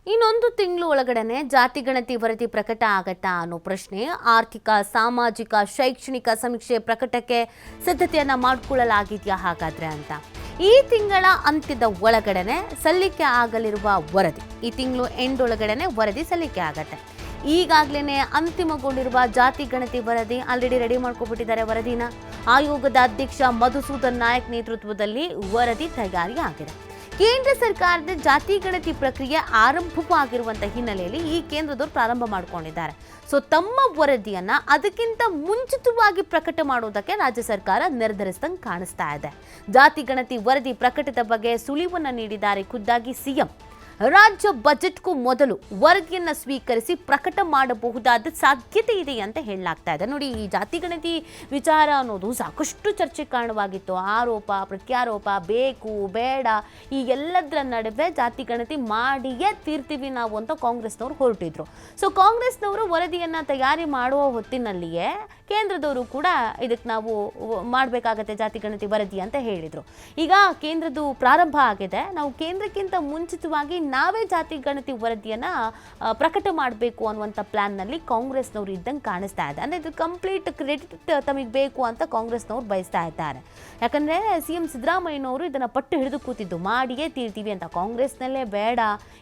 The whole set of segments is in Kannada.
ಇನ್ನೊಂದು ತಿಂಗಳು ಒಳಗಡೆನೆ ಜಾತಿ ಗಣತಿ ವರದಿ ಪ್ರಕಟ ಆಗತ್ತಾ ಅನ್ನೋ ಪ್ರಶ್ನೆ. ಆರ್ಥಿಕ, ಸಾಮಾಜಿಕ, ಶೈಕ್ಷಣಿಕ ಸಮೀಕ್ಷೆ ಪ್ರಕಟಕ್ಕೆ ಸಿದ್ಧತೆಯನ್ನ ಮಾಡಿಕೊಳ್ಳಲಾಗಿದೆಯಾ ಹಾಗಾದ್ರೆ ಅಂತ. ಈ ತಿಂಗಳ ಅಂತ್ಯದ ಒಳಗಡೆನೆ ಸಲ್ಲಿಕೆ ಆಗಲಿರುವ ವರದಿ, ಈ ತಿಂಗಳು ಎಂಡ್ ಒಳಗಡೆನೆ ವರದಿ ಸಲ್ಲಿಕೆ ಆಗತ್ತೆ. ಈಗಾಗಲೇ ಅಂತಿಮಗೊಂಡಿರುವ ಜಾತಿ ಗಣತಿ ವರದಿ ಆಲ್ರೆಡಿ ರೆಡಿ ಮಾಡ್ಕೊಬಿಟ್ಟಿದ್ದಾರೆ ವರದಿನ. ಆಯೋಗದ ಅಧ್ಯಕ್ಷ ಮಧುಸೂದನ್ ನಾಯಕ್ ನೇತೃತ್ವದಲ್ಲಿ ವರದಿ ತಯಾರಿ ಆಗಿದೆ. ಕೇಂದ್ರ ಸರ್ಕಾರದ ಜಾತಿ ಗಣತಿ ಪ್ರಕ್ರಿಯೆ ಆರಂಭವಾಗಿರುವಂತಹ ಹಿನ್ನೆಲೆಯಲ್ಲಿ ಈ ಕೇಂದ್ರದವರು ಪ್ರಾರಂಭ ಮಾಡಿಕೊಂಡಿದ್ದಾರೆ. ಸೊ ತಮ್ಮ ವರದಿಯನ್ನ ಅದಕ್ಕಿಂತ ಮುಂಚಿತವಾಗಿ ಪ್ರಕಟ ಮಾಡುವುದಕ್ಕೆ ರಾಜ್ಯ ಸರ್ಕಾರ ನಿರ್ಧರಿಸಿದಂಗೆ ಕಾಣಿಸ್ತಾ ಇದೆ. ಜಾತಿ ಗಣತಿ ವರದಿ ಪ್ರಕಟದ ಬಗ್ಗೆ ಸುಳಿವನ್ನ ನೀಡಿದ್ದಾರೆ ಖುದ್ದಾಗಿ ಸಿಎಂ. ರಾಜ್ಯ ಬಜೆಟ್ಗೂ ಮೊದಲು ವರದಿಯನ್ನ ಸ್ವೀಕರಿಸಿ ಪ್ರಕಟ ಮಾಡಬಹುದಾದ ಸಾಧ್ಯತೆ ಇದೆ ಅಂತ ಹೇಳಲಾಗ್ತಾ ಇದೆ. ನೋಡಿ, ಈ ಜಾತಿ ಗಣತಿ ವಿಚಾರ ಅನ್ನೋದು ಸಾಕಷ್ಟು ಚರ್ಚೆ ಕಾರಣವಾಗಿತ್ತು. ಆರೋಪ ಪ್ರತ್ಯಾರೋಪ, ಬೇಕು ಬೇಡ, ಈ ಎಲ್ಲದರ ನಡುವೆ ಜಾತಿ ಗಣತಿ ಮಾಡಿಯೇ ತೀರ್ತೀವಿ ನಾವು ಅಂತ ಕಾಂಗ್ರೆಸ್ನವರು ಹೊರಟಿದ್ರು. ಸೊ ಕಾಂಗ್ರೆಸ್ನವರು ವರದಿಯನ್ನ ತಯಾರಿ ಮಾಡುವ ಹೊತ್ತಿನಲ್ಲಿಯೇ ಕೇಂದ್ರದವರು ಕೂಡ ಇದಕ್ಕೆ ನಾವು ಮಾಡಬೇಕಾಗತ್ತೆ ಜಾತಿ ಗಣತಿ ವರದಿ ಅಂತ ಹೇಳಿದರು. ಈಗ ಕೇಂದ್ರದ್ದು ಪ್ರಾರಂಭ ಆಗಿದೆ. ನಾವು ಕೇಂದ್ರಕ್ಕಿಂತ ಮುಂಚಿತವಾಗಿ ನಾವೇ ಜಾತಿ ಗಣತಿ ವರದಿಯನ್ನು ಪ್ರಕಟ ಮಾಡಬೇಕು ಅನ್ನುವಂಥ ಪ್ಲ್ಯಾನ್ನಲ್ಲಿ ಕಾಂಗ್ರೆಸ್ನವರು ಇದ್ದಂಗೆ ಕಾಣಿಸ್ತಾ ಇದೆ. ಅಂದರೆ ಇದು ಕಂಪ್ಲೀಟ್ ಕ್ರೆಡಿಟ್ ತಮಗೆ ಬೇಕು ಅಂತ ಕಾಂಗ್ರೆಸ್ನವ್ರು ಬಯಸ್ತಾ ಇದ್ದಾರೆ. ಯಾಕಂದರೆ CM ಸಿದ್ದರಾಮಯ್ಯನವರು ಇದನ್ನು ಪಟ್ಟು ಹಿಡಿದು ಕೂತಿದ್ದು ಮಾಡಿಯೇ ತೀರ್ತೀವಿ ಅಂತ. ಕಾಂಗ್ರೆಸ್ನಲ್ಲೇ ಬೇಡ,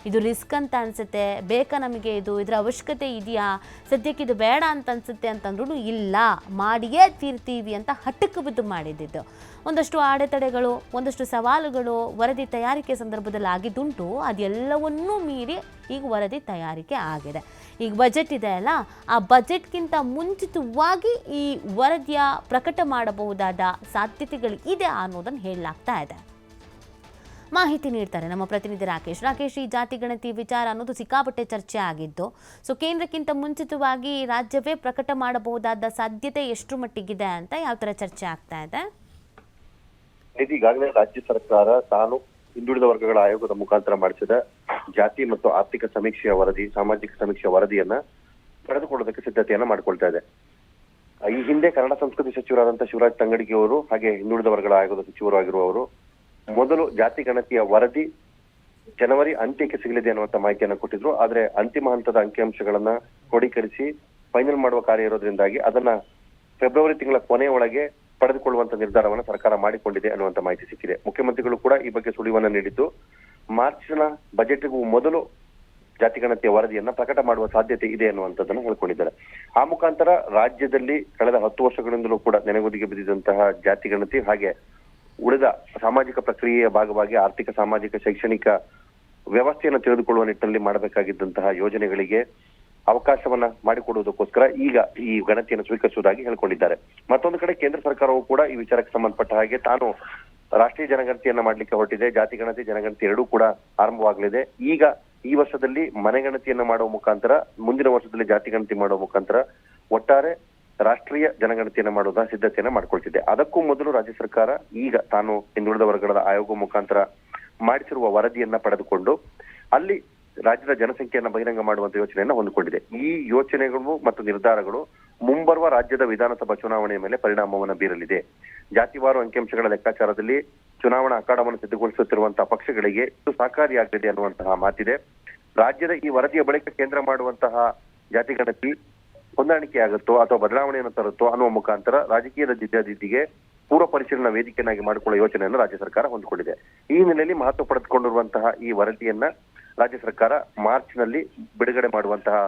ಇದು ರಿಸ್ಕ್ ಅಂತ ಅನಿಸುತ್ತೆ, ಬೇಕಾ ನಮಗೆ ಇದರ ಅವಶ್ಯಕತೆ ಇದೆಯಾ, ಸದ್ಯಕ್ಕೆ ಇದು ಬೇಡ ಅಂತ ಅನಿಸುತ್ತೆ ಅಂತಂದ್ರೂ ಇಲ್ಲ, ಮಾಡಿಯೇ ತೀರ್ತೀವಿ ಅಂತ ಹಠಕ್ಕೆ ಬಿದ್ದು ಮಾಡಿದ್ದು. ಒಂದಷ್ಟು ಅಡೆತಡೆಗಳು, ಒಂದಷ್ಟು ಸವಾಲುಗಳು ವರದಿ ತಯಾರಿಕೆ ಸಂದರ್ಭದಲ್ಲಿ ಆಗಿದ್ದುಂಟು. ಅದೆಲ್ಲವನ್ನೂ ಮೀರಿ ಈಗ ವರದಿ ತಯಾರಿಕೆ ಆಗಿದೆ. ಈಗ ಬಜೆಟ್ ಇದೆ ಅಲ್ಲ, ಆ ಬಜೆಟ್ಗಿಂತ ಮುಂಚಿತವಾಗಿ ಈ ವರದಿಯ ಪ್ರಕಟ ಮಾಡಬಹುದಾದ ಸಾಧ್ಯತೆಗಳು ಇದೆ ಅನ್ನೋದನ್ನು ಹೇಳಲಾಗ್ತಾ ಇದೆ. ಮಾಹಿತಿ ನೀಡ್ತಾರೆ ನಮ್ಮ ಪ್ರತಿನಿಧಿ ರಾಕೇಶ್. ಈ ಜಾತಿ ಗಣತಿ ವಿಚಾರ ಅನ್ನೋದು ಸಿಕ್ಕಾಪಟ್ಟೆ ಚರ್ಚೆ ಆಗಿದ್ದು, ಸೊ ಕೇಂದ್ರಕ್ಕಿಂತ ಮುಂಚಿತವಾಗಿ ರಾಜ್ಯವೇ ಪ್ರಕಟ ಮಾಡಬಹುದಾದ ಸಾಧ್ಯತೆ ಎಷ್ಟು ಮಟ್ಟಿಗಿದೆ ಅಂತ ಯಾವ ಥರ ಚರ್ಚೆ ಆಗ್ತಾ ಇದೆ? ಈಗಾಗಲೇ ರಾಜ್ಯ ಸರ್ಕಾರ ತಾನು ಹಿಂದುಳಿದ ವರ್ಗಗಳ ಆಯೋಗದ ಮುಖಾಂತರ ಮಾಡಿಸಿದ ಜಾತಿ ಮತ್ತು ಆರ್ಥಿಕ ಸಮೀಕ್ಷೆಯ ವರದಿ, ಸಾಮಾಜಿಕ ಸಮೀಕ್ಷೆಯ ವರದಿಯನ್ನ ಪಡೆದುಕೊಳ್ಳೋದಕ್ಕೆ ಸಿದ್ಧತೆಯನ್ನ ಮಾಡಿಕೊಳ್ತಾ ಇದೆ. ಈ ಹಿಂದೆ ಕನ್ನಡ ಸಂಸ್ಕೃತಿ ಸಚಿವರಾದಂತಹ ಶಿವರಾಜ್ ತಂಗಡಗಿ ಅವರು ಹಾಗೆ ಹಿಂದುಳಿದ ವರ್ಗಗಳ ಆಯೋಗದ ಸಚಿವರು ಆಗಿರುವವರು ಮೊದಲು ಜಾತಿ ಗಣತಿಯ ವರದಿ ಜನವರಿ ಅಂತ್ಯಕ್ಕೆ ಸಿಗಲಿದೆ ಅನ್ನುವಂತ ಮಾಹಿತಿಯನ್ನು ಕೊಟ್ಟಿದ್ರು. ಆದ್ರೆ ಅಂತಿಮ ಹಂತದ ಅಂಕಿಅಂಶಗಳನ್ನ ಕ್ರೋಢೀಕರಿಸಿ ಫೈನಲ್ ಮಾಡುವ ಕಾರ್ಯ ಇರೋದ್ರಿಂದಾಗಿ ಅದನ್ನ ಫೆಬ್ರವರಿ ತಿಂಗಳ ಕೊನೆಯ ಒಳಗೆ ಪಡೆದುಕೊಳ್ಳುವಂತ ನಿರ್ಧಾರವನ್ನು ಸರ್ಕಾರ ಮಾಡಿಕೊಂಡಿದೆ ಅನ್ನುವಂತ ಮಾಹಿತಿ ಸಿಕ್ಕಿದೆ. ಮುಖ್ಯಮಂತ್ರಿಗಳು ಕೂಡ ಈ ಬಗ್ಗೆ ಸುಳಿವನ್ನ ನೀಡಿದ್ದು, ಮಾರ್ಚ್ನ ಬಜೆಟ್ಗೂ ಮೊದಲು ಜಾತಿ ಗಣತಿಯ ವರದಿಯನ್ನ ಪ್ರಕಟ ಮಾಡುವ ಸಾಧ್ಯತೆ ಇದೆ ಅನ್ನುವಂಥದ್ದನ್ನು ಹೇಳ್ಕೊಂಡಿದ್ದಾರೆ. ಆ ಮುಖಾಂತರ ರಾಜ್ಯದಲ್ಲಿ ಕಳೆದ 10 ವರ್ಷಗಳಿಂದಲೂ ಕೂಡ ನೆನೆಗುದಿಗೆ ಬಿದ್ದಿದ್ದಂತಹ ಜಾತಿ ಗಣತಿ ಹಾಗೆ ಉಳಿದ ಸಾಮಾಜಿಕ ಪ್ರಕ್ರಿಯೆಯ ಭಾಗವಾಗಿ ಆರ್ಥಿಕ, ಸಾಮಾಜಿಕ, ಶೈಕ್ಷಣಿಕ ವ್ಯವಸ್ಥೆಯನ್ನು ತಿಳಿದುಕೊಳ್ಳುವ ನಿಟ್ಟಿನಲ್ಲಿ ಮಾಡಬೇಕಾಗಿದ್ದಂತಹ ಯೋಜನೆಗಳಿಗೆ ಅವಕಾಶವನ್ನ ಮಾಡಿಕೊಡುವುದಕ್ಕೋಸ್ಕರ ಈಗ ಈ ಗಣತಿಯನ್ನು ಸ್ವೀಕರಿಸುವುದಾಗಿ ಹೇಳ್ಕೊಂಡಿದ್ದಾರೆ. ಮತ್ತೊಂದು ಕಡೆ ಕೇಂದ್ರ ಸರ್ಕಾರವು ಕೂಡ ಈ ವಿಚಾರಕ್ಕೆ ಸಂಬಂಧಪಟ್ಟ ಹಾಗೆ ತಾನು ರಾಷ್ಟ್ರೀಯ ಜನಗಣತಿಯನ್ನ ಮಾಡ್ಲಿಕ್ಕೆ ಹೊರಟಿದೆ. ಜಾತಿ ಗಣತಿ, ಜನಗಣತಿ ಎರಡೂ ಕೂಡ ಆರಂಭವಾಗಲಿದೆ. ಈಗ ಈ ವರ್ಷದಲ್ಲಿ ಮನೆಗಣತಿಯನ್ನ ಮಾಡುವ ಮುಖಾಂತರ, ಮುಂದಿನ ವರ್ಷದಲ್ಲಿ ಜಾತಿ ಗಣತಿ ಮಾಡುವ ಮುಖಾಂತರ ಒಟ್ಟಾರೆ ರಾಷ್ಟ್ರೀಯ ಜನಗಣತಿಯನ್ನ ಮಾಡುವ ಸಿದ್ಧತೆಯನ್ನ ಮಾಡ್ಕೊಳ್ತಿದೆ. ಅದಕ್ಕೂ ಮೊದಲು ರಾಜ್ಯ ಸರ್ಕಾರ ಈಗ ತಾನು ಹಿಂದುಳಿದ ವರ್ಗಗಳ ಆಯೋಗ ಮುಖಾಂತರ ಮಾಡಿಸಿರುವ ವರದಿಯನ್ನ ಪಡೆದುಕೊಂಡು ಅಲ್ಲಿ ರಾಜ್ಯದ ಜನಸಂಖ್ಯೆಯನ್ನ ಬಹಿರಂಗ ಮಾಡುವಂತ ಯೋಚನೆಯನ್ನ ಹೊಂದಿಕೊಂಡಿದೆ. ಈ ಯೋಚನೆಗಳು ಮತ್ತು ನಿರ್ಧಾರಗಳು ಮುಂಬರುವ ರಾಜ್ಯದ ವಿಧಾನಸಭಾ ಚುನಾವಣೆಯ ಮೇಲೆ ಪರಿಣಾಮವನ್ನು ಬೀರಲಿದೆ. ಜಾತಿವಾರು ಅಂಕಿಅಂಶಗಳ ಲೆಕ್ಕಾಚಾರದಲ್ಲಿ ಚುನಾವಣಾ ಅಖಾಡವನ್ನು ಸಿದ್ಧಗೊಳಿಸುತ್ತಿರುವಂತಹ ಪಕ್ಷಗಳಿಗೆ ಇದು ಸಹಕಾರಿಯಾಗಲಿದೆ ಅನ್ನುವಂತಹ ಮಾತಿದೆ. ರಾಜ್ಯದ ಈ ವರದಿಯ ಬಳಿಕ ಕೇಂದ್ರ ಮಾಡುವಂತಹ ಜಾತಿ ಗಣತಿ ಹೊಂದಾಣಿಕೆ ಆಗುತ್ತೋ ಅಥವಾ ಬದಲಾವಣೆಯನ್ನು ತರುತ್ತೋ ಅನ್ನುವ ಮುಖಾಂತರ ರಾಜಕೀಯದ ಜಿದ್ದಾಜಿದ್ದಿಗೆ ಪೂರ್ವ ಪರಿಶೀಲನಾ ವೇದಿಕೆಯನ್ನಾಗಿ ಮಾಡಿಕೊಳ್ಳುವ ಯೋಚನೆಯನ್ನು ರಾಜ್ಯ ಸರ್ಕಾರ ಹೊಂದಿಕೊಂಡಿದೆ. ಈ ಹಿನ್ನೆಲೆಯಲ್ಲಿ ಮಹತ್ವ ಪಡೆದುಕೊಂಡಿರುವಂತಹ ಈ ವರದಿಯನ್ನ ರಾಜ್ಯ ಸರ್ಕಾರ ಮಾರ್ಚ್ ನಲ್ಲಿ ಬಿಡುಗಡೆ ಮಾಡುವಂತಹ